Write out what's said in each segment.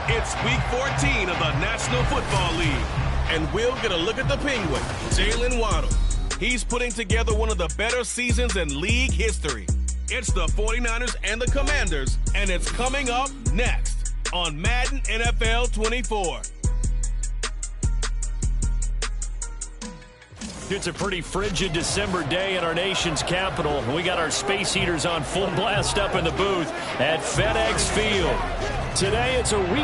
It's Week 14 of the National Football League, and we'll get a look at the Penguin, Jalen Waddle. He's putting together one of the better seasons in league history. It's the 49ers and the Commanders, and it's coming up next on Madden NFL 24. It's a pretty frigid December day in our nation's capital. We got our space heaters on full blast up in the booth at FedEx Field. Today, it's a Week 14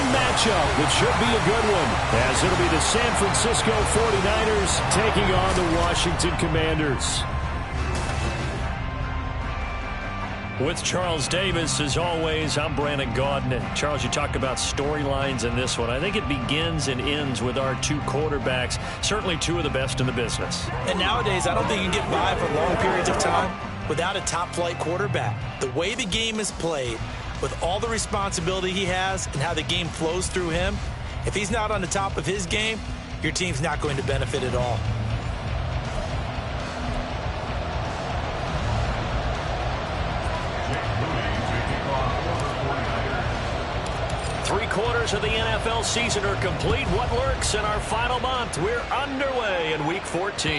matchup, which should be a good one, as it'll be the San Francisco 49ers taking on the Washington Commanders. With Charles Davis, as always, I'm Brandon Gaudin. And Charles, you talk about storylines in this one. I think it begins and ends with our two quarterbacks, certainly two of the best in the business. And nowadays, I don't think you can get by for long periods of time without a top-flight quarterback. The way the game is played, with all the responsibility he has and how the game flows through him, if he's not on the top of his game, your team's not going to benefit at all. Three-quarters of the NFL season are complete. What lurks in our final month? We're underway in Week 14.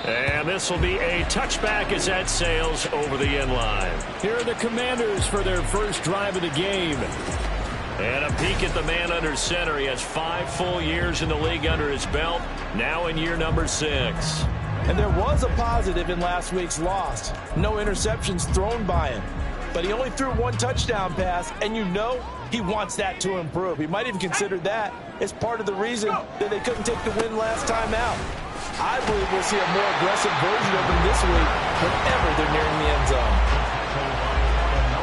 And this will be a touchback as that sails over the end line. Here are the Commanders for their first drive of the game. And a peek at the man under center. He has 5 full years in the league under his belt, now in year number 6. And there was a positive in last week's loss. No interceptions thrown by him. But he only threw 1 touchdown pass, and you know he wants that to improve. He might even consider that as part of the reason that they couldn't take the win last time out. I believe we'll see a more aggressive version of him this week whenever they're nearing the end zone.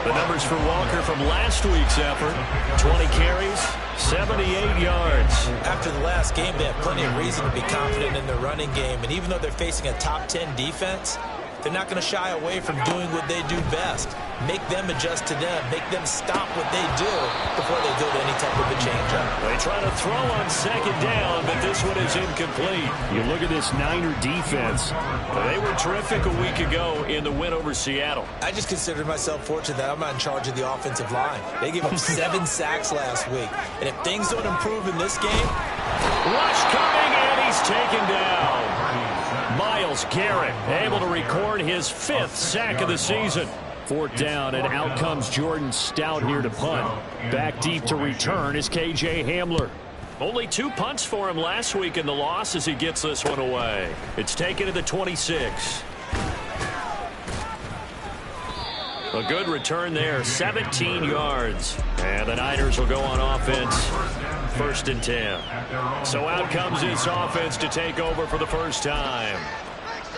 The numbers for Walker from last week's effort: 20 carries, 78 yards. After the last game, they have plenty of reason to be confident in their running game. And even though they're facing a top 10 defense, they're not going to shy away from doing what they do best. Make them adjust to them. Make them stop what they do before they go to any type of a change-up. They try to throw on second down, but this one is incomplete. You look at this Niner defense. They were terrific a week ago in the win over Seattle. I just consider myself fortunate that I'm not in charge of the offensive line. They gave up 7 sacks last week. And if things don't improve in this game... Rush coming, and he's taken down. Myles Garrett able to record his 5th sack of the season. 4th down, and out comes Jordan Stout here to punt. Back deep to return is K.J. Hamler. Only 2 punts for him last week in the loss as he gets this one away. It's taken to the 26. A good return there, 17 yards. And the Niners will go on offense, 1st and 10. So out comes this offense to take over for the first time.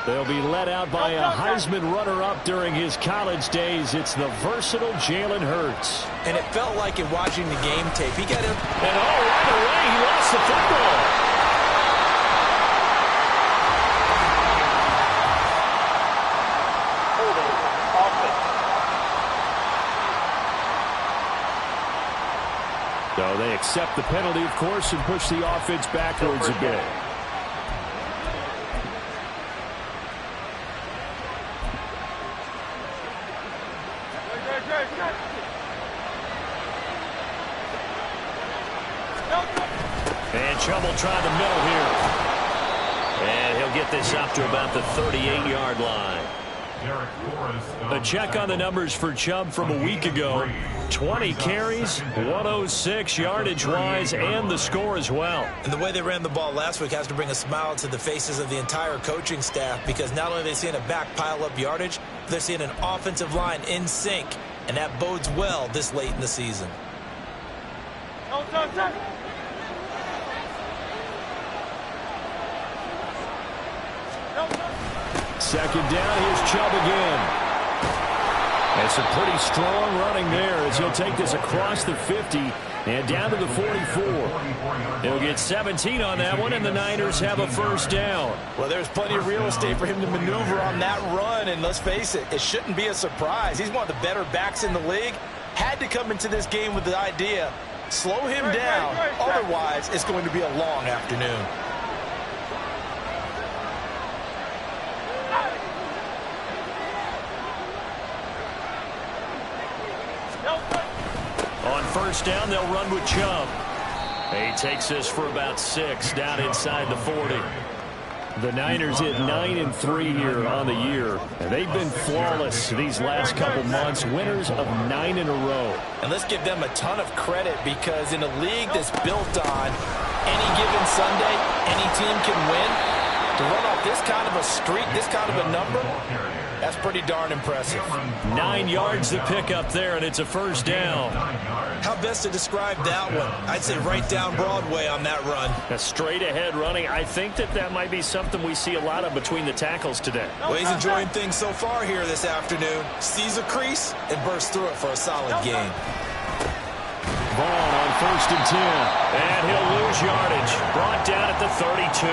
They'll be led out by a Heisman runner-up during his college days. It's the versatile Jalen Hurts. And it felt like in watching the game tape, he got him. And right away, he lost the football. So they accept the penalty, of course, and push the offense backwards a bit. And Chubb will try the middle here. And he'll get this up to about the 38-yard line. A check on the numbers for Chubb from a week ago. 20 carries, 106 yardage-wise, and the score as well. And the way they ran the ball last week has to bring a smile to the faces of the entire coaching staff, because not only are they seeing a back pile up yardage, they're seeing an offensive line in sync, and that bodes well this late in the season. Second down, here's Chubb again. And some pretty strong running there as he'll take this across the 50 and down to the 44. He'll get 17 on that one, and the Niners have a 1st down. Well, there's plenty of real estate for him to maneuver on that run, and let's face it, it shouldn't be a surprise. He's one of the better backs in the league. Had to come into this game with the idea, slow him down, otherwise it's going to be a long afternoon. On first down. They'll run with Chubb. He takes this for about 6 down inside the 40. The Niners hit 9-3 here on the year, and they've been flawless these last couple months, winners of 9 in a row. And let's give them a ton of credit, because in a league that's built on any given Sunday, any team can win. To run off this kind of a streak, this kind of a number, that's pretty darn impressive. 9 yards to pick up there, and it's a first down. How best to describe that one? I'd say right down Broadway on that run. A straight-ahead running. I think that might be something we see a lot of between the tackles today. Well, he's enjoying things so far here this afternoon. Sees a crease and bursts through it for a solid gain. Vaughn on 1st and 10. And he'll lose yardage. Brought down at the 32.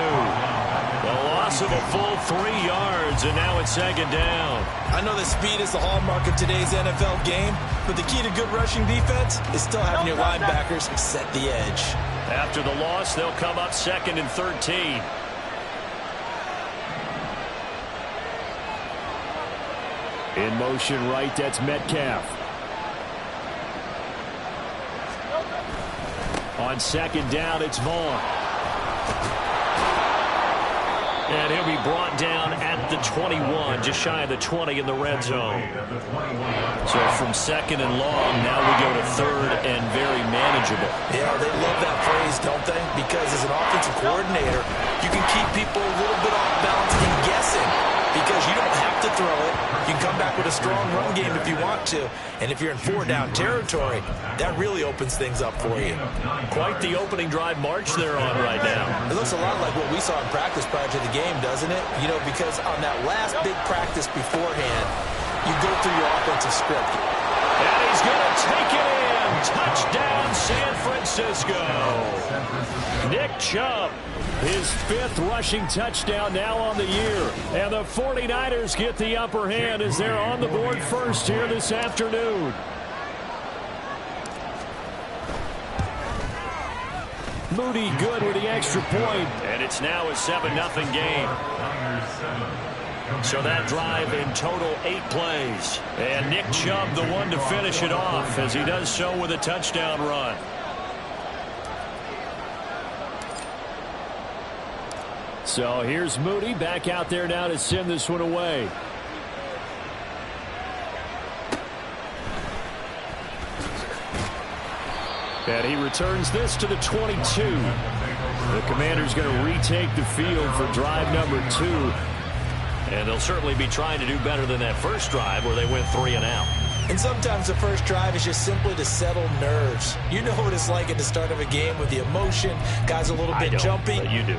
The loss of a full 3 yards, and now it's 2nd down. I know that speed is the hallmark of today's NFL game, but the key to good rushing defense is still having your linebackers set the edge. After the loss, they'll come up 2nd and 13. In motion right, that's Metcalf. On 2nd down, it's Vaughn. And he'll be brought down at the 21, just shy of the 20 in the red zone. So from 2nd and long, now we go to 3rd and very manageable. Yeah, they love that phrase, don't they? Because as an offensive coordinator, you can keep people a little bit off balance and guessing, because you don't have to throw it. You can come back with a strong run game if you want to. And if you're in 4-down territory, that really opens things up for you. Quite the opening drive march they're on right now. It looks a lot like what we saw in practice prior to the game, doesn't it? You know, because on that last big practice beforehand, you go through your offensive script. And he's going to take it in. Touchdown, San Francisco. Nick Chubb, his 5th rushing touchdown now on the year. And the 49ers get the upper hand as they're on the board first here this afternoon. Moody good with the extra point. And it's now a 7-0 game. So that drive in total 8 plays. And Nick Chubb the one to finish it off as he does so with a touchdown run. So here's Moody back out there now to send this one away. And he returns this to the 22. The Commander's going to retake the field for drive number 2. And they'll certainly be trying to do better than that first drive where they went 3 and out. And sometimes the first drive is just simply to settle nerves. You know what it's like at the start of a game with the emotion. Guys a little bit jumpy. But you do.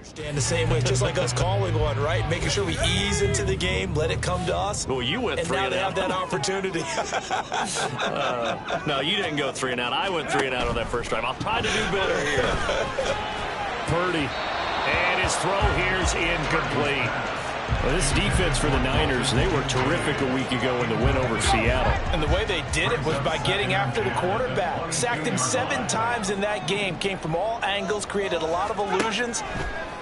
Understand the same way, just like us calling one, right? Making sure we ease into the game, let it come to us. Well, you went 3 and out. And now they have that opportunity. No, you didn't go 3 and out. I went 3 and out on that first drive. I'll try to do better here. Purdy. And his throw here's incomplete. Well, this defense for the Niners, they were terrific a week ago in the win over Seattle. And the way they did it was by getting after the quarterback. Sacked him 7 times in that game. Came from all angles, created a lot of illusions,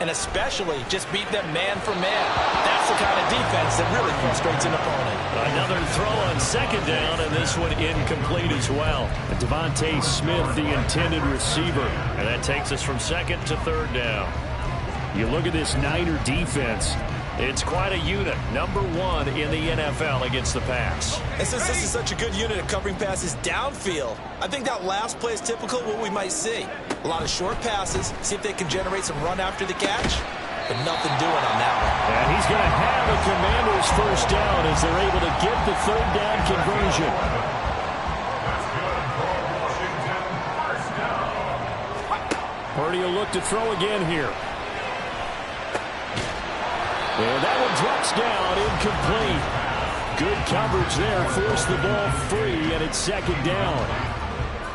and especially just beat them man for man. That's the kind of defense that really frustrates an opponent. Another throw on second down, and this one incomplete as well. Devontae Smith, the intended receiver. And that takes us from second to third down. You look at this Niner defense. It's quite a unit. Number 1 in the NFL against the pass. And since this is such a good unit of covering passes downfield, I think that last play is typical of what we might see. A lot of short passes, see if they can generate some run after the catch, but nothing doing on that one. And he's going to have a Commanders first down as they're able to get the third down conversion. Purdy will look to throw again here. And that one drops down, incomplete. Good coverage there, forced the ball free, and it's second down.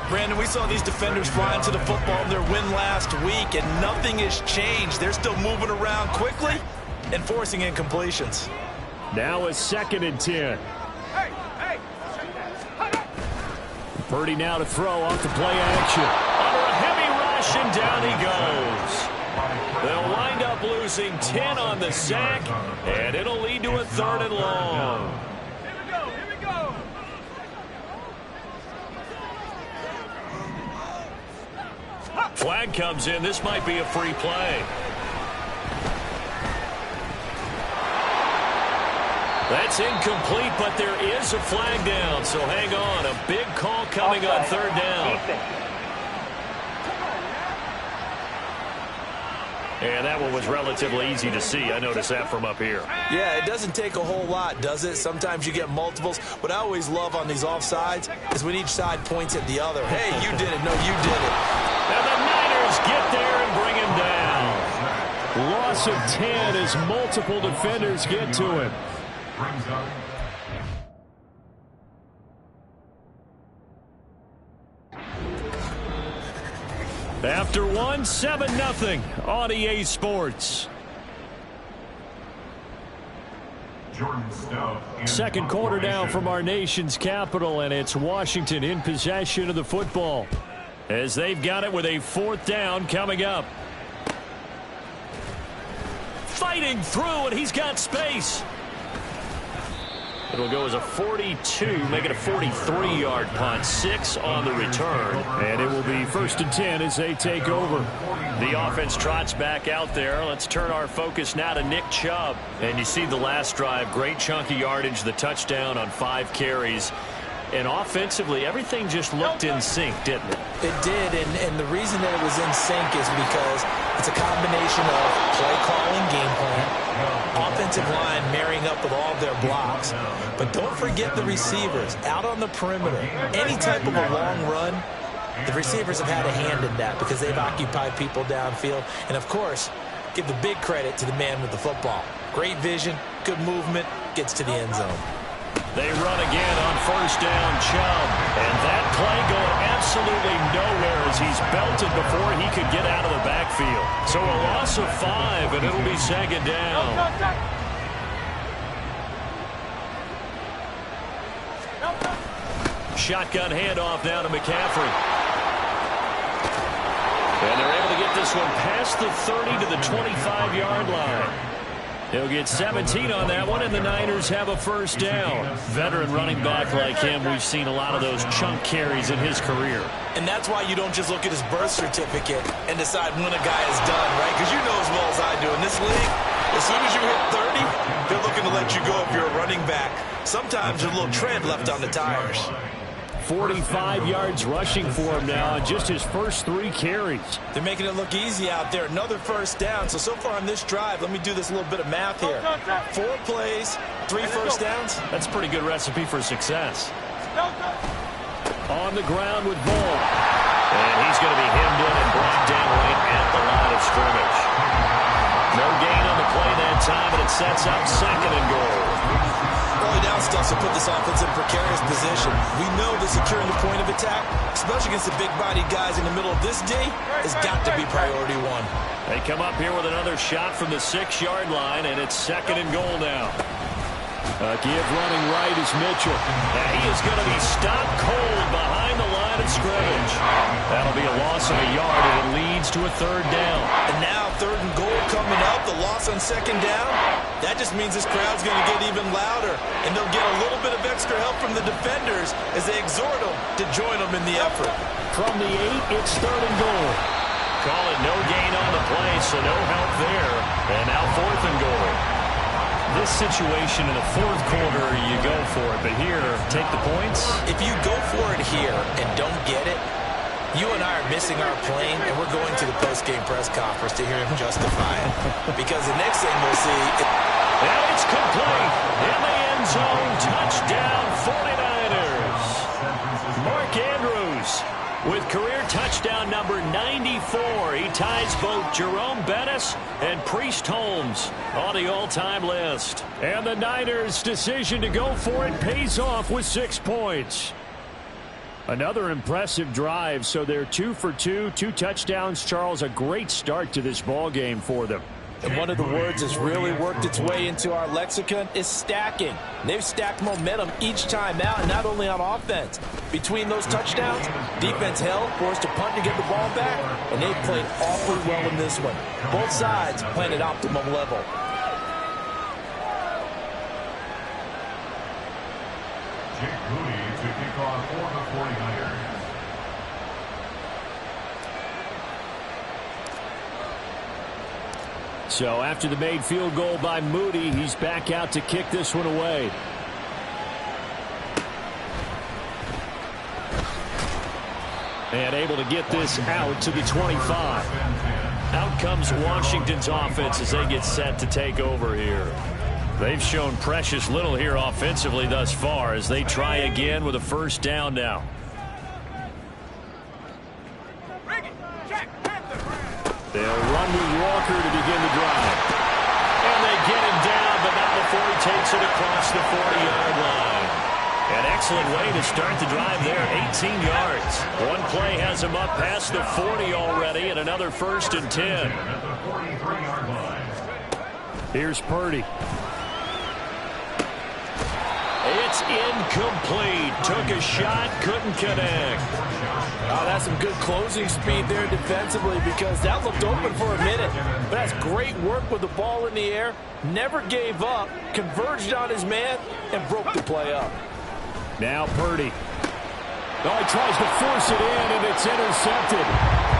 Brandon, we saw these defenders flying to the football in their win last week, and nothing has changed. They're still moving around quickly and forcing incompletions. Now a 2nd and 10. Purdy now to throw off the play action. Under a heavy rush, and down he goes. They'll wind up losing 10 on the sack, and it'll lead to a 3rd and long. Here we go. Flag comes in. This might be a free play. That's incomplete, but there is a flag down, so hang on. A big call coming on 3rd down. And that one was relatively easy to see. I noticed that from up here. Yeah, it doesn't take a whole lot, does it? Sometimes you get multiples. What I always love on these offsides is when each side points at the other. Hey, you did it. No, you did it. And the Niners get there and bring him down. Loss of 10 as multiple defenders get to him. After 1, 7-0 on EA Sports. Second quarter down from our nation's capital, and it's Washington in possession of the football as they've got it with a 4th down coming up. Fighting through, and he's got space. It'll go as a 42, make it a 43-yard punt, 6 on the return. And it will be 1st and 10 as they take over. The offense trots back out there. Let's turn our focus now to Nick Chubb. And you see the last drive, great chunk of yardage, the touchdown on 5 carries. And offensively, everything just looked in sync, didn't it? It did, and the reason that it was in sync is because it's a combination of play calling, game plan, offensive line marrying up with all of their blocks. But don't forget the receivers out on the perimeter. Any type of a long run, the receivers have had a hand in that because they've occupied people downfield. And, of course, give the big credit to the man with the football. Great vision, good movement, gets to the end zone. They run again on 1st down, Chubb. And that play going absolutely nowhere as he's belted before he could get out of the backfield. So a loss of 5, and it'll be 2nd down. Shotgun handoff now to McCaffrey. And they're able to get this one past the 30 to the 25-yard line. He'll get 17 on that one, and the Niners have a 1st down. Veteran running back like him, we've seen a lot of those chunk carries in his career. And that's why you don't just look at his birth certificate and decide when a guy is done, right? Because you know as well as I do, in this league, as soon as you hit 30, they're looking to let you go if you're a running back. Sometimes there's a little tread left on the tires. 45 yards rushing for him now on just his first 3 carries. They're making it look easy out there. Another 1st down. So far on this drive, let me do this little bit of math here. 4 plays, 3 1st downs. That's a pretty good recipe for success. On the ground with Bull. And he's going to be hemmed in and brought down right at the line of scrimmage. No gain on the play that time, and it sets up 2nd and goal. Early down stuff to put this offense in a precarious position. We know that securing the point of attack, especially against the big-bodied guys in the middle of this D, has got to be priority one. They come up here with another shot from the 6-yard line, and it's 2nd and goal now. Give running right is Mitchell. And he is going to be stopped cold behind the line of scrimmage. That'll be a loss of a yard, and it leads to a 3rd down. And now 3rd and goal coming up, the loss on 2nd down. That just means this crowd's going to get even louder, and they'll get a little bit of extra help from the defenders as they exhort them to join them in the effort. From the 8, it's 3rd and goal. Call it no gain on the play, so no help there. And now 4th and goal. This situation in the 4th quarter, you go for it. But here, take the points. If you go for it here and don't get it, you and I are missing our plane, and we're going to the post-game press conference to hear him justify it. Because the next thing we'll see... And it's complete. In the end zone, touchdown 49ers. Mark Andrews with career touchdown number 94. He ties both Jerome Bettis and Priest Holmes on the all-time list. And the Niners' decision to go for it pays off with 6 points. Another impressive drive, so they're 2 for 2, 2 touchdowns. Charles, a great start to this ball game for them. And one of the words that's really worked its way into our lexicon is stacking. They've stacked momentum each time out, and not only on offense. Between those touchdowns, defense held, forced to punt to get the ball back, and they've played awfully well in this one. Both sides playing at optimum level. Jake Moody to kick off for the 49ers. So after the made field goal by Moody, he's back out to kick this one away. And able to get this out to the 25. Out comes Washington's offense as they get set to take over here. They've shown precious little here offensively thus far as they try again with a 1st down now. They'll run with Walker to begin the drive. And they get him down, but not before he takes it across the 40-yard line. An excellent way to start the drive there, 18 yards. One play has him up past the 40 already, and another 1st and 10. Here's Purdy. It's incomplete. Took a shot, couldn't connect. Oh, that's some good closing speed there defensively because that looked open for a minute. But that's great work with the ball in the air. Never gave up, converged on his man, and broke the play up. Now Purdy. Oh, he tries to force it in, and it's intercepted.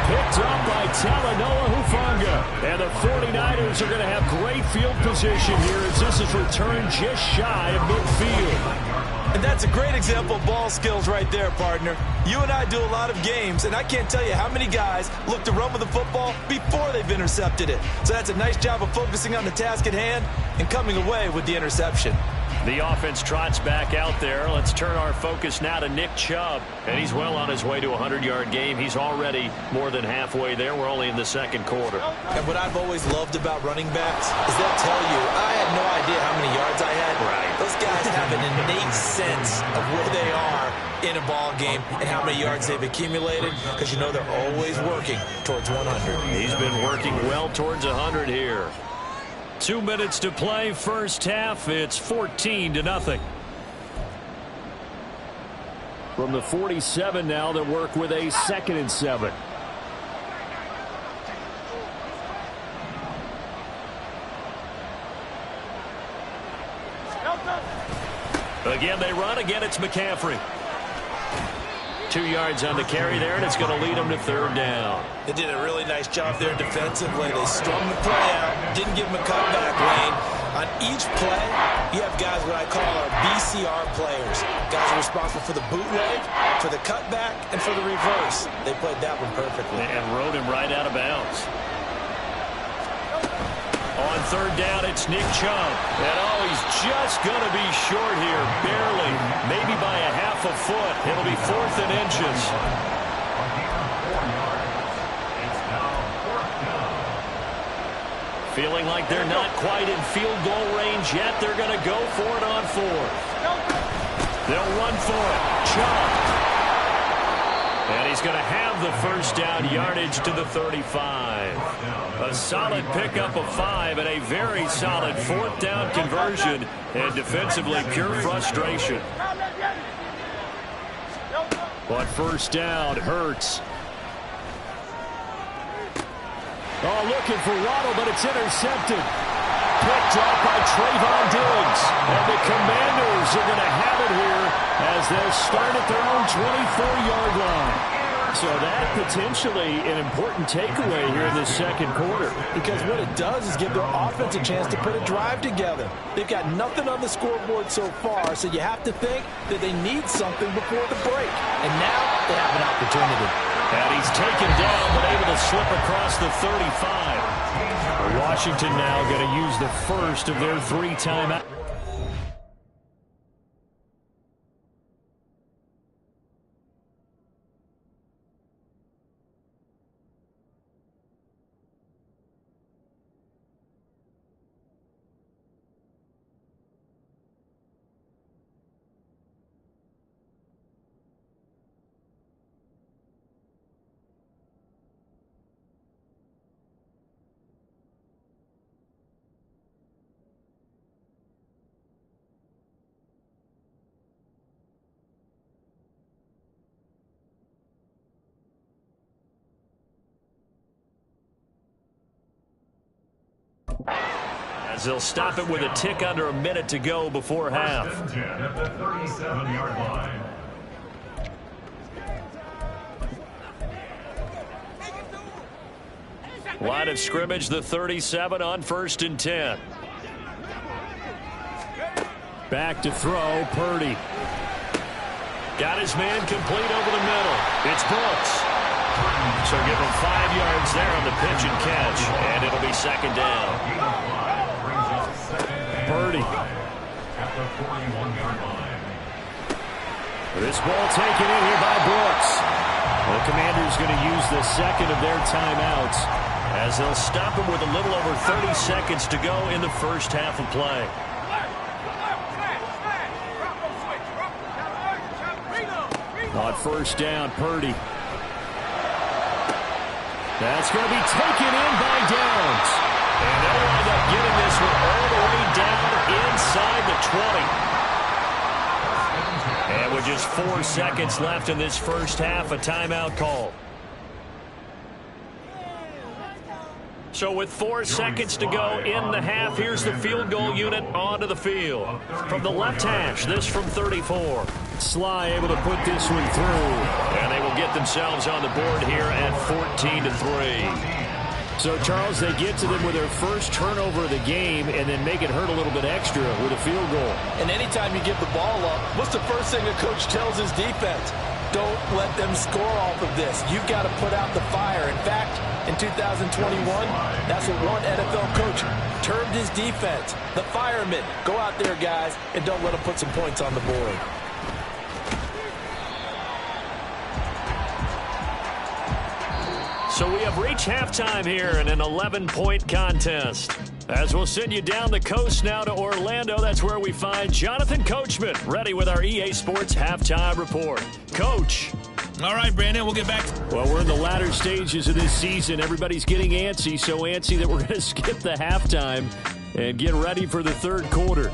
Picked up by Talanoa Hufanga. And the 49ers are going to have great field position here as this is returned just shy of midfield. And that's a great example of ball skills right there, partner. You and I do a lot of games, and I can't tell you how many guys look to run with the football before they've intercepted it. So that's a nice job of focusing on the task at hand and coming away with the interception. The offense trots back out there. Let's turn our focus now to Nick Chubb. And he's well on his way to a 100-yard game. He's already more than halfway there. We're only in the 2nd quarter. And what I've always loved about running backs is they'll tell you, I had no idea how many yards I had. Right. Those guys have an innate sense of where they are in a ball game and how many yards they've accumulated because you know they're always working towards 100. He's been working well towards 100 here. 2 minutes to play, 1st half. It's 14-0. From the 47 now, they work with a 2nd and 7. Again, they run. Again, it's McCaffrey. 2 yards on the carry there, and it's going to lead them to 3rd down. They did a really nice job there defensively. They strung the play out, didn't give them a cutback lane. On each play, you have guys what I call our BCR players. Guys are responsible for the bootleg, for the cutback, and for the reverse. They played that one perfectly. And rode him right out of bounds. On 3rd down, it's Nick Chubb. And he's just going to be short here, barely, maybe by a half a foot. It'll be 4th and inches. Feeling like they're not quite in field goal range yet. They're going to go for it on 4. They'll run for it. Chubb. And he's going to have the first down yardage to the 35. A solid pickup of 5 and a very solid 4th down conversion. And defensively, pure frustration. But first down, Hurts. Oh, looking for Waddle, but it's intercepted. Quick drop by Trayvon Diggs. And the Commanders are going to have it here as they'll start at their own 24-yard line. So that potentially an important takeaway here in this second quarter. Because what it does is give their offense a chance to put a drive together. They've got nothing on the scoreboard so far, so you have to think that they need something before the break. And now they have an opportunity. And he's taken down, but able to slip across the 35. Washington now going to use the first of their 3 timeouts. As they'll stop it with a tick under a minute to go before half. At the 37-yard line. Line of scrimmage, the 37 on 1st and 10. Back to throw, Purdy. Got his man complete over the middle. It's Brooks. So give him 5 yards there on the pitch and catch. And it'll be 2nd down. Purdy. At the 41-yard line. This ball taken in here by Brooks. The Commanders going to use the second of their timeouts as they'll stop him with a little over 30 seconds to go in the first half of play. On 1st down, Purdy. That's going to be taken in by Downs. And they'll wind up getting this one all the way down inside the 20. And with just 4 seconds left in this first half, a timeout call. So with 4 seconds to go in the half, here's the field goal unit onto the field. From the left hash, this from 34. Sly able to put this one through. And they will get themselves on the board here at 14-3. So, Charles, they get to them with their first turnover of the game and then make it hurt a little bit extra with a field goal. And anytime you give the ball up, what's the first thing a coach tells his defense? Don't let them score off of this. You've got to put out the fire. In fact, in 2021, that's what one NFL coach termed his defense. The firemen. Go out there, guys, and don't let them put some points on the board. So we have reached halftime here in an 11-point contest. As we'll send you down the coast now to Orlando, that's where we find Jonathan Coachman ready with our EA Sports Halftime Report. Coach. All right, Brandon, we'll get back. Well, we're in the latter stages of this season. Everybody's getting antsy, so antsy that we're going to skip the halftime and get ready for the third quarter.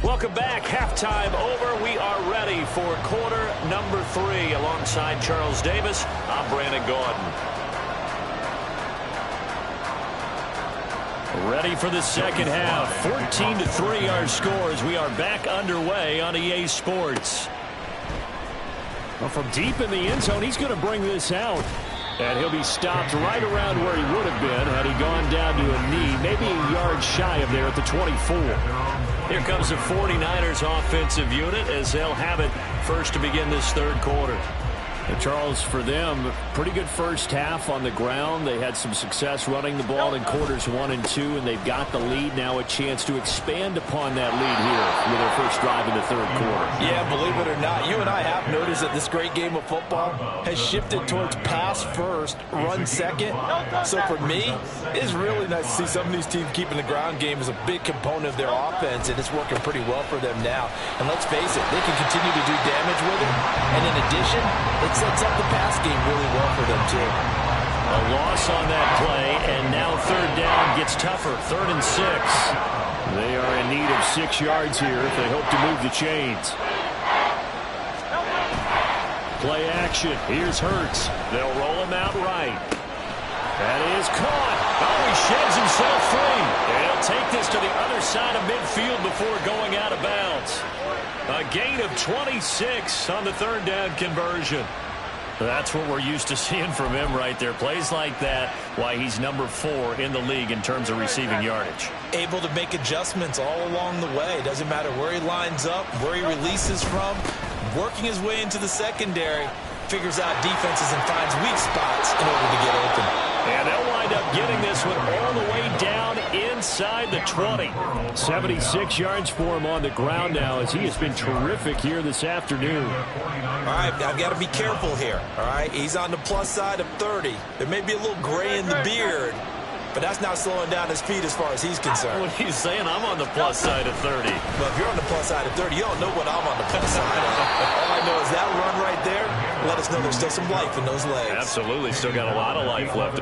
Welcome back. Halftime over. We are ready for quarter number 3. Alongside Charles Davis, I'm Brandon Gordon. Ready for the second half. 14-3 our scores. We are back underway on EA Sports. Well, from deep in the end zone, he's going to bring this out. And he'll be stopped right around where he would have been had he gone down to a knee, maybe a yard shy of there at the 24. Here comes the 49ers offensive unit as they'll have it first to begin this third quarter. Charles, for them, pretty good first half on the ground. They had some success running the ball in quarters 1 and 2, and they've got the lead. Now a chance to expand upon that lead here with their first drive in the third quarter. Yeah, believe it or not, you and I have noticed that this great game of football has shifted towards pass first, run second. So for me, it's really nice to see some of these teams keeping the ground game as a big component of their offense, and it's working pretty well for them now. And let's face it, they can continue to do damage with it. And in addition, it sets up the pass game really well for them, too. A loss on that play, and now third down gets tougher. 3rd and 6. They are in need of 6 yards here if they hope to move the chains. Play action. Here's Hurts. They'll roll him out right. That is caught. Oh, he sheds himself free. And he'll take this to the other side of midfield before going out of bounds. A gain of 26 on the third down conversion. That's what we're used to seeing from him right there. Plays like that, why he's number 4 in the league in terms of receiving yardage. Able to make adjustments all along the way. Doesn't matter where he lines up, where he releases from. Working his way into the secondary, figures out defenses and finds weak spots in order to get open. And they'll wind up getting this one all the way down inside the 20. 76 yards for him on the ground now as he has been terrific here this afternoon. All right, I've got to be careful here. All right, he's on the plus side of 30. There may be a little gray in the beard, but that's not slowing down his feet as far as he's concerned. What are you saying? I'm on the plus side of 30. But if you're on the plus side of 30, you don't know what I'm on the plus side of. All I know is that run right there, let us know there's still some life in those legs. Absolutely, still got a lot of life left.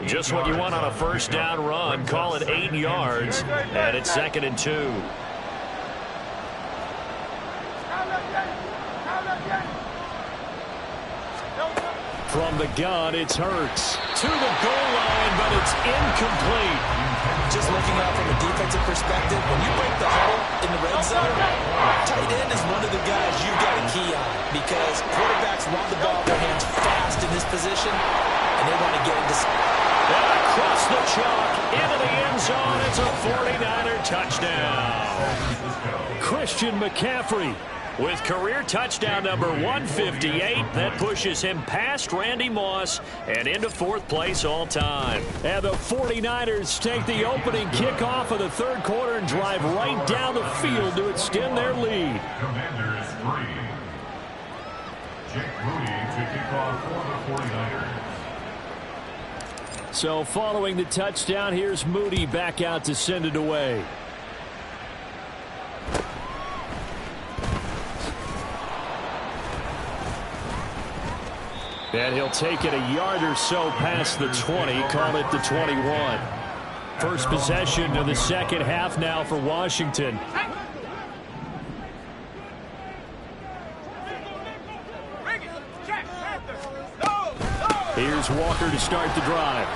Just what you want on a first down run. Call it 8 yards, and it's 2nd and 2. From the gun, it's Hurts. To the goal line, but it's incomplete. Just looking out from a defensive perspective, when you break the huddle in the red zone, tight end is one of the guys you've got to key on because quarterbacks want the ball in their hands fast in this position, and they want to get into... And across the chalk, into the end zone, it's a 49er touchdown. Christian McCaffrey with career touchdown number 158. That pushes him past Randy Moss and into 4th place all time. And the 49ers take the opening kickoff of the third quarter and drive right down the field to extend their lead. Commanders 3. Jake Moody to kick off for the 49ers. So following the touchdown, here's Moody back out to send it away. And he'll take it a yard or so past the 20, call it the 21. First possession of the second half now for Washington. Here's Walker to start the drive.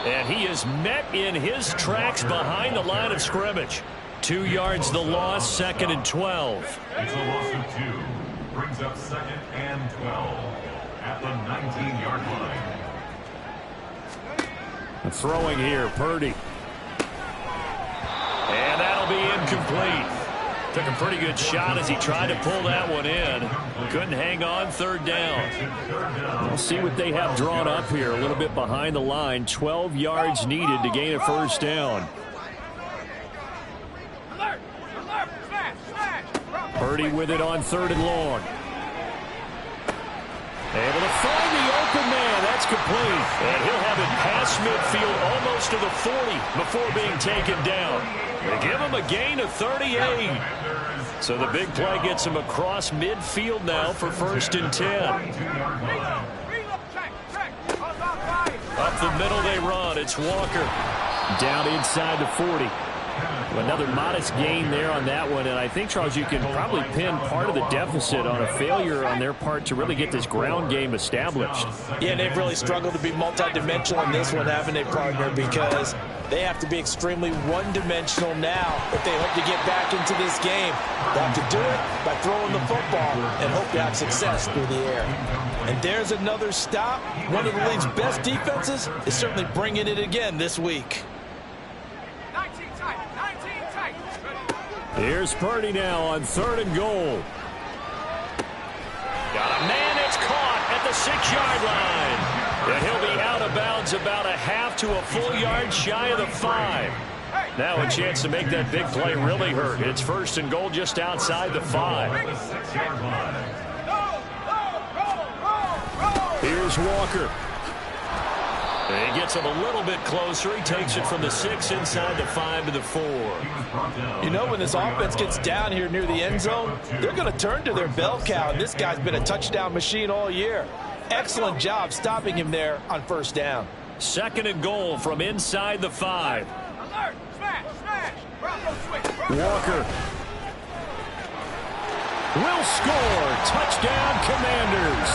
And he is met in his tracks behind the line of scrimmage. 2 yards the loss, 2nd and 12. It's a loss of 2. Brings up 2nd and 12 at the 19-yard line. Throwing here, Purdy. And that'll be incomplete. Took a pretty good shot as he tried to pull that one in. Couldn't hang on, 3rd down. We'll see what they have drawn up here. A little bit behind the line. 12 yards needed to gain a first down. Purdy with it on 3rd and long. Able to find the open man. That's complete. And he'll have it past midfield almost to the 40 before being taken down. They give him a gain of 38. So the big play gets him across midfield now for 1st and 10. Up the middle they run. It's Walker. Down inside the 40. Another modest gain there on that one, and I think, Charles, you can probably pin part of the deficit on a failure on their part to really get this ground game established. Yeah, they've really struggled to be multidimensional in this one, haven't they, partner? Because they have to be extremely one-dimensional now if they hope to get back into this game. They have to do it by throwing the football and hope to have success through the air. And there's another stop. One of the league's best defenses is certainly bringing it again this week. Here's Purdy now on 3rd and goal. Got a man that's caught at the 6-yard line. And he'll be out of bounds about a half to a full yard shy of the 5. Now a chance to make that big play really hurt. It's 1st and goal just outside the 5. Here's Walker. He gets him a little bit closer. He takes it from the 6 inside the 5 to the 4. You know, when this offense gets down here near the end zone, they're going to turn to their bell cow. And this guy's been a touchdown machine all year. Excellent job stopping him there on 1st down. 2nd and goal from inside the 5. Walker will score. Touchdown, Commanders.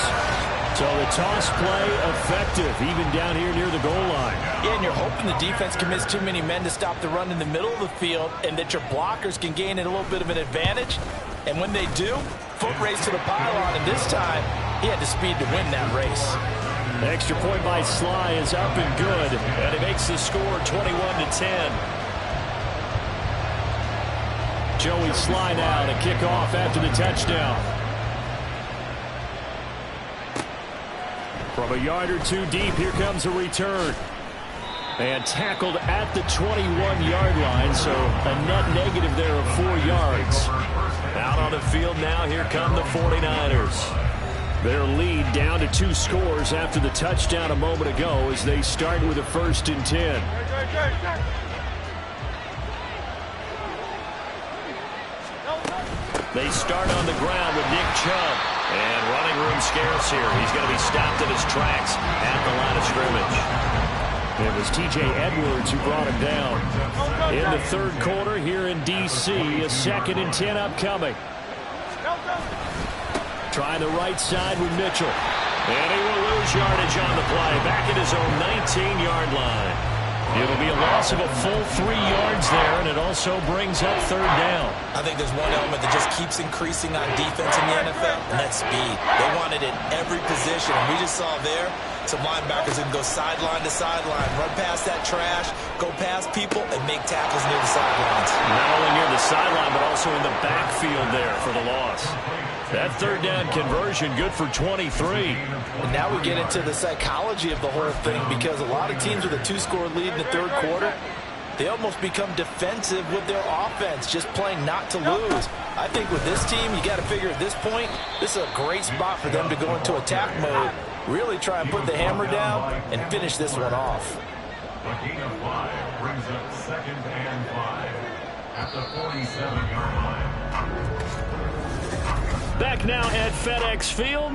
So the toss play effective, even down here near the goal line. Yeah, and you're hoping the defense commits too many men to stop the run in the middle of the field and that your blockers can gain a little bit of an advantage. And when they do, foot race to the pylon, and this time he had the speed to win that race. Extra point by Sly is up and good, and it makes the score 21-10. Joey Sly now to kick off after the touchdown. From a yard or two deep, here comes a return. And tackled at the 21-yard line, so a net negative there of 4 yards. Out on the field now, here come the 49ers. Their lead down to 2 scores after the touchdown a moment ago as they start with a 1st and 10. They start on the ground with Nick Chubb. And running room scarce here. He's going to be stopped in his tracks at the line of scrimmage. It was T.J. Edwards who brought him down. In the 3rd quarter here in D.C., a 2nd and 10 upcoming. Trying the right side with Mitchell. And he will lose yardage on the play. Back at his own 19-yard line. It'll be a loss of a full 3 yards there, and it also brings up 3rd down. I think there's one element that just keeps increasing on defense in the NFL, and that's speed. They want it in every position, and we just saw there some linebackers who can go sideline to sideline, run past that trash, go past people, and make tackles near the sidelines. Not only near the sideline, but also in the backfield there for the loss. That 3rd down conversion good for 23. And now we get into the psychology of the whole thing, because a lot of teams with a 2-score lead in the 3rd quarter, they almost become defensive with their offense, just playing not to lose. I think with this team, you got to figure at this point, this is a great spot for them to go into attack mode, really try and put the hammer down and finish this one off. A gain of 5 brings up 2nd and 5 at the 47-yard line. Back now at FedEx Field.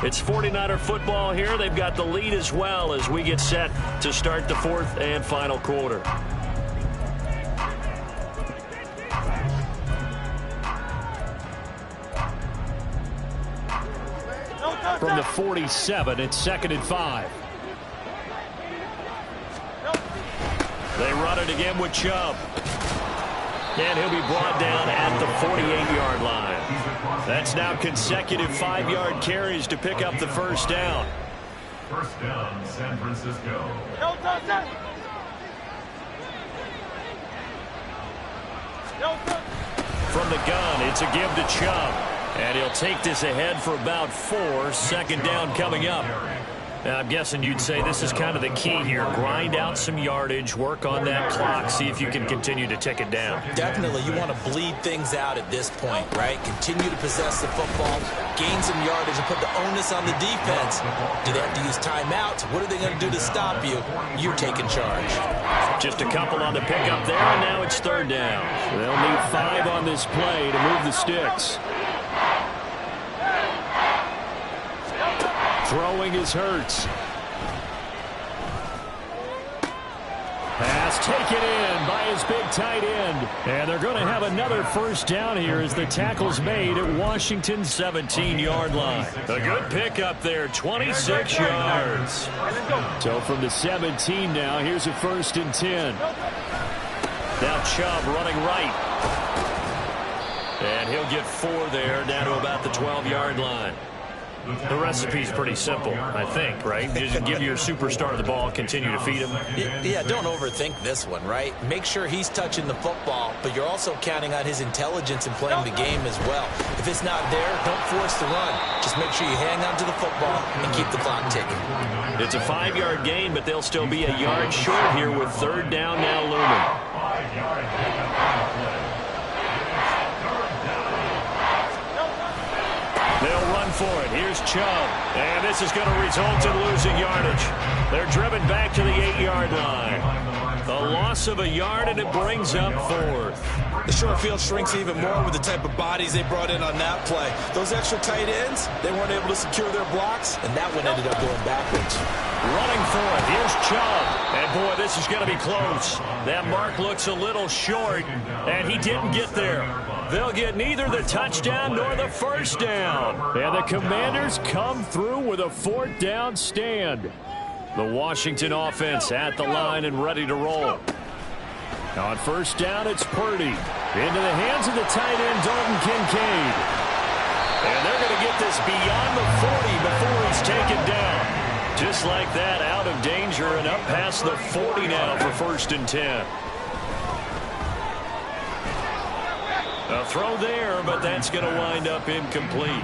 It's 49er football here. They've got the lead as well as we get set to start the 4th and final quarter. From the 47, it's 2nd and 5. They run it again with Chubb. And he'll be brought down at the 48-yard line. That's now consecutive 5-yard carries to pick up the 1st down. 1st down, San Francisco. From the gun, it's a give to Chubb. And he'll take this ahead for about 4. 2nd down coming up. Now, I'm guessing you'd say this is kind of the key here. Grind out some yardage, work on that clock, see if you can continue to tick it down. Definitely, you want to bleed things out at this point, right? Continue to possess the football, gain some yardage, and put the onus on the defense. Do they have to use timeouts? What are they going to do to stop you? You're taking charge. Just a couple on the pickup there, and now it's 3rd down. They'll need 5 on this play to move the sticks. Throwing is Hurts. Pass It's taken in by his big tight end. And they're going to have another first down here as the tackle's made at Washington's 17-yard line. A good pickup there, 26 yards. So from the 17 now, here's a 1st and 10. Now Chubb running right. And he'll get 4 there, down to about the 12-yard line. The recipe's pretty simple, I think, right? Just give your superstar the ball, continue to feed him. Yeah, don't overthink this one, right? Make sure he's touching the football, but you're also counting on his intelligence in playing the game as well. If it's not there, don't force the run. Just make sure you hang on to the football and keep the clock ticking. It's a 5-yard gain, but they'll still be a yard short here with 3rd down now looming. 5-yard pickup. They'll run for it. Here's Chubb. And this is going to result in losing yardage. They're driven back to the 8-yard line. A loss of a yard, and it brings up 4th. The short field shrinks even more with the type of bodies they brought in on that play. Those extra tight ends, they weren't able to secure their blocks, and that one ended up going backwards. Running for it. Here's Chubb. And, boy, this is going to be close. That mark looks a little short, and he didn't get there. They'll get neither the touchdown nor the first down. And the Commanders come through with a 4th down stand. The Washington offense at the line and ready to roll. On 1st down, it's Purdy. Into the hands of the tight end, Dalton Kincaid. And they're going to get this beyond the 40 before he's taken down. Just like that, out of danger and up past the 40 now for 1st and 10. A throw there, but that's going to wind up incomplete.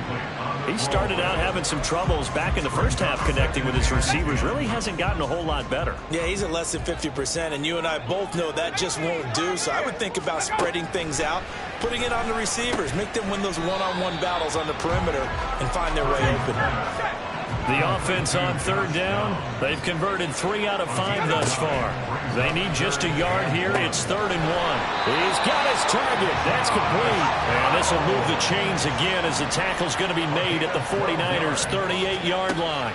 He started out having some troubles back in the first half connecting with his receivers. Really hasn't gotten a whole lot better. Yeah, he's at less than 50%, and you and I both know that just won't do. So I would think about spreading things out, putting it on the receivers, make them win those one-on-one battles on the perimeter, and find their way open. The offense on 3rd down, they've converted 3 out of 5 thus far. They need just a yard here. It's 3rd and 1. He's got his target. That's complete. And this will move the chains again as the tackle's going to be made at the 49ers' 38-yard line.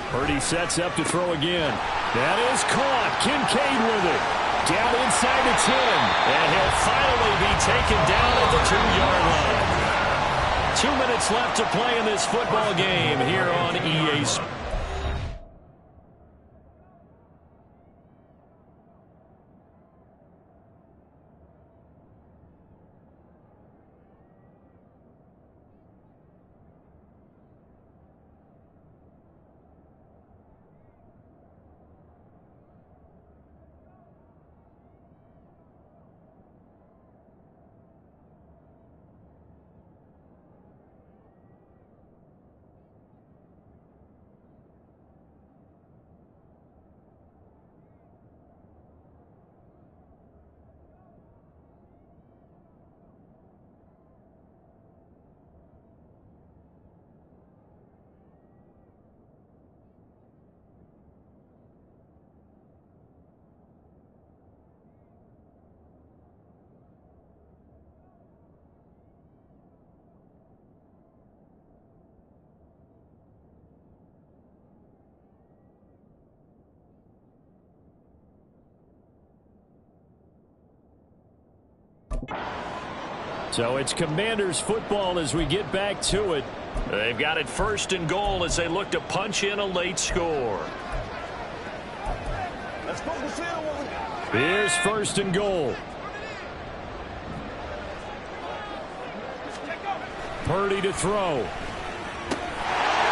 Purdy sets up to throw again. That is caught. Kincaid with it. Down inside the 10. And he'll finally be taken down at the 2-yard line. 2 minutes left to play in this football game here on EA Sports. So it's Commanders football as we get back to it. They've got it 1st and goal as they look to punch in a late score. Here's 1st and goal. Purdy to throw.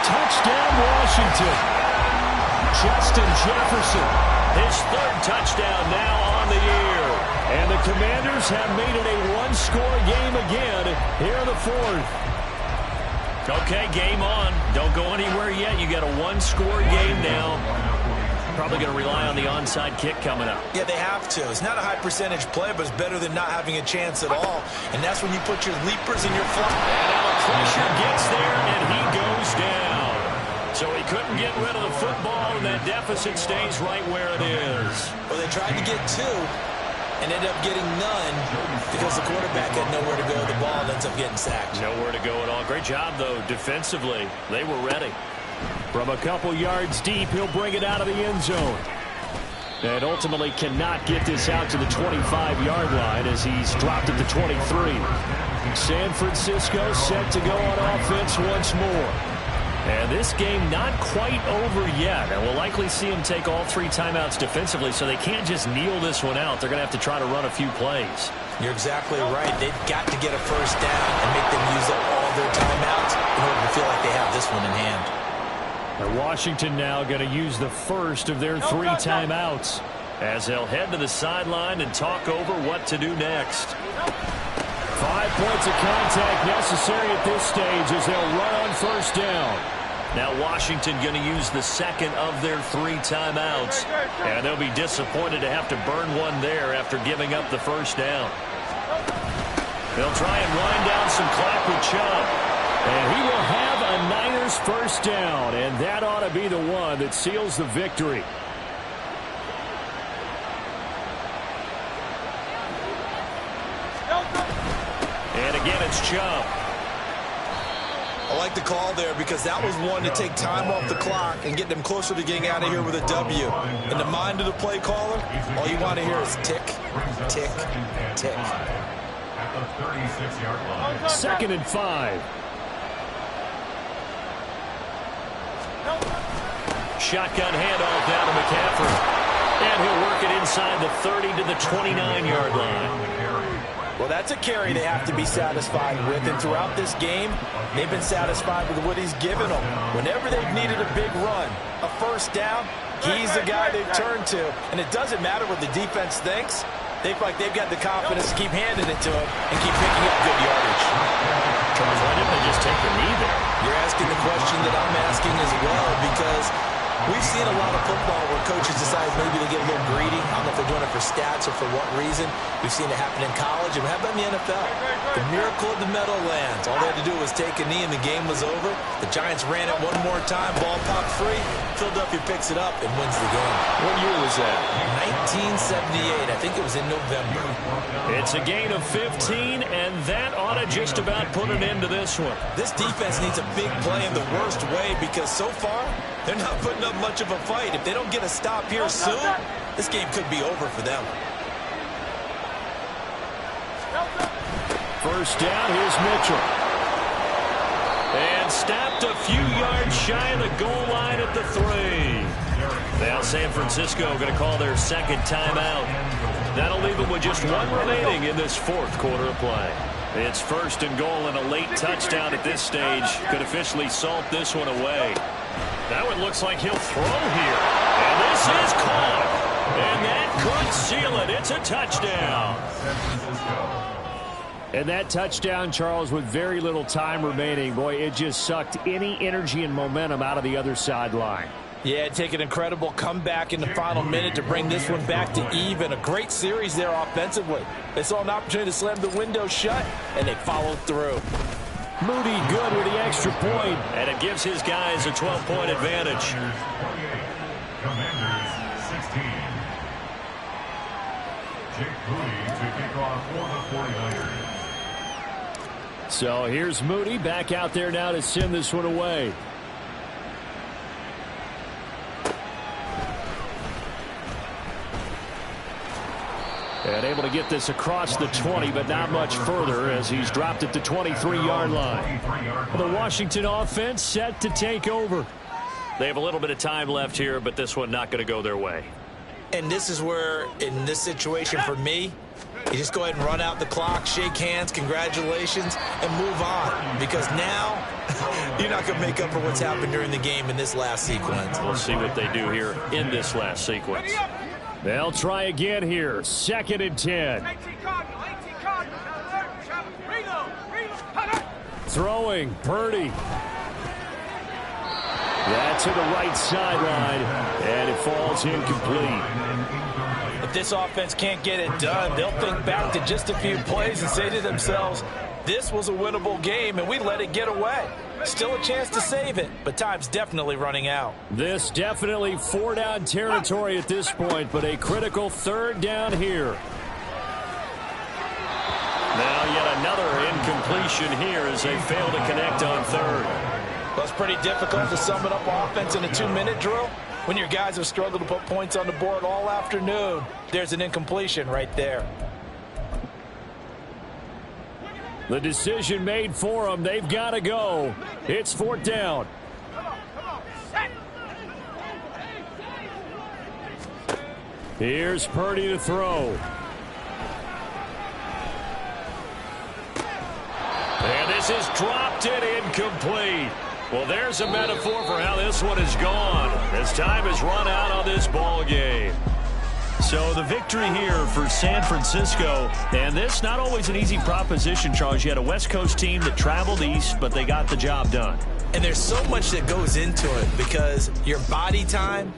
Touchdown, Washington. Justin Jefferson. His 3rd touchdown now on the year. And the Commanders have made it a 1-score game again here in the 4th. Okay, game on. Don't go anywhere yet. You got a 1-score game now. Probably going to rely on the onside kick coming up. Yeah, they have to. It's not a high percentage play, but it's better than not having a chance at all. And that's when you put your leapers in your fly. And now the pressure gets there, and he goes down. So he couldn't get rid of the football, and that deficit stays right where it is. Well, they tried to get 2. And ended up getting none because the quarterback had nowhere to go. The ball ends up getting sacked. Nowhere to go at all. Great job, though, defensively. They were ready. From a couple yards deep, he'll bring it out of the end zone. And ultimately cannot get this out to the 25-yard line as he's dropped at the 23. San Francisco set to go on offense once more. And this game not quite over yet. And we'll likely see him take all 3 timeouts defensively, so they can't just kneel this one out. They're going to have to try to run a few plays. You're exactly right. They've got to get a first down and make them use up all their timeouts in order to feel like they have this one in hand. And Washington now going to use the first of their 3 timeouts as they'll head to the sideline and talk over what to do next. 5 points of contact necessary at this stage as they'll run on first down. Now Washington going to use the second of their 3 timeouts. And they'll be disappointed to have to burn one there after giving up the first down. They'll try and wind down some clock with Chubb. And he will have a Niners first down. And that ought to be the one that seals the victory. And again, it's Chubb. I like the call there because that was one to take time off the clock and get them closer to getting out of here with a W. In the mind of the play caller, all you want to hear is tick, tick, tick. At the 36-yard line. 2nd and 5. Shotgun handoff down to McCaffrey. And he'll work it inside the 30 to the 29-yard line. Well, that's a carry they have to be satisfied with. And throughout this game, they've been satisfied with what he's given them. Whenever they've needed a big run, a first down, he's the guy they've turned to. And it doesn't matter what the defense thinks. They feel like they've got the confidence to keep handing it to him and keep picking up good yardage. Charles, why didn't they just take the knee there? You're asking the question that I'm asking as well, because we've seen a lot of football where coaches decide maybe they get a little greedy. I don't know if they're doing it for stats or for what reason. We've seen it happen in college, and how about in the NFL? The miracle of the Meadowlands. All they had to do was take a knee, and the game was over. The Giants ran it one more time. Ball popped free. Philadelphia picks it up and wins the game. What year was that? 1978. I think it was in November. It's a gain of 15, and that ought to just about put an end to this one. This defense needs a big play in the worst way because so far, they're not putting up much of a fight. If they don't get a stop here soon, this game could be over for them. First down, here's Mitchell. And stopped a few yards shy of the goal line at the 3. Now San Francisco going to call their 2nd timeout. That'll leave them with just 1 remaining in this 4th quarter of play. It's 1st and goal, and a late touchdown at this stage could officially salt this one away. That one looks like he'll throw here. And this is caught. And that could seal it. It's a touchdown. And that touchdown, Charles, with very little time remaining, boy, it just sucked any energy and momentum out of the other sideline. Yeah, take an incredible comeback in the final minute to bring this one back to even. A great series there offensively. They saw an opportunity to slam the window shut, and they followed through. Moody good with the extra point, and it gives his guys a 12-point advantage. Commanders 16. Jake Moody to kick off for the 49ers. So here's Moody back out there now to send this one away. And able to get this across the 20, but not much further as he's dropped at the 23-yard line. The Washington offense set to take over. They have a little bit of time left here, but this one not going to go their way. And this is where, in this situation for me, you just go ahead and run out the clock, shake hands, congratulations, and move on. Because now, you're not going to make up for what's happened during the game in this last sequence. We'll see what they do here in this last sequence. They'll try again here. 2nd and 10. Throwing, Purdy. That's to the right sideline, and it falls incomplete. If this offense can't get it done, they'll think back to just a few plays and say to themselves, this was a winnable game, and we let it get away. Still a chance to save it, but time's definitely running out. This definitely 4-down territory at this point, but a critical 3rd down here. Now yet another incompletion here as they fail to connect on 3rd. Well, it's pretty difficult to sum it up offense in a 2-minute drill. When your guys have struggled to put points on the board all afternoon, there's an incompletion right there. The decision made for them. They've got to go. It's fourth down. Here's Purdy to throw. And this is dropped and incomplete. Well, there's a metaphor for how this one is gone as time has run out on this ball game. So the victory here for San Francisco, and this not always an easy proposition, Charles. You had a West Coast team that traveled east, but they got the job done. And there's so much that goes into it because your body time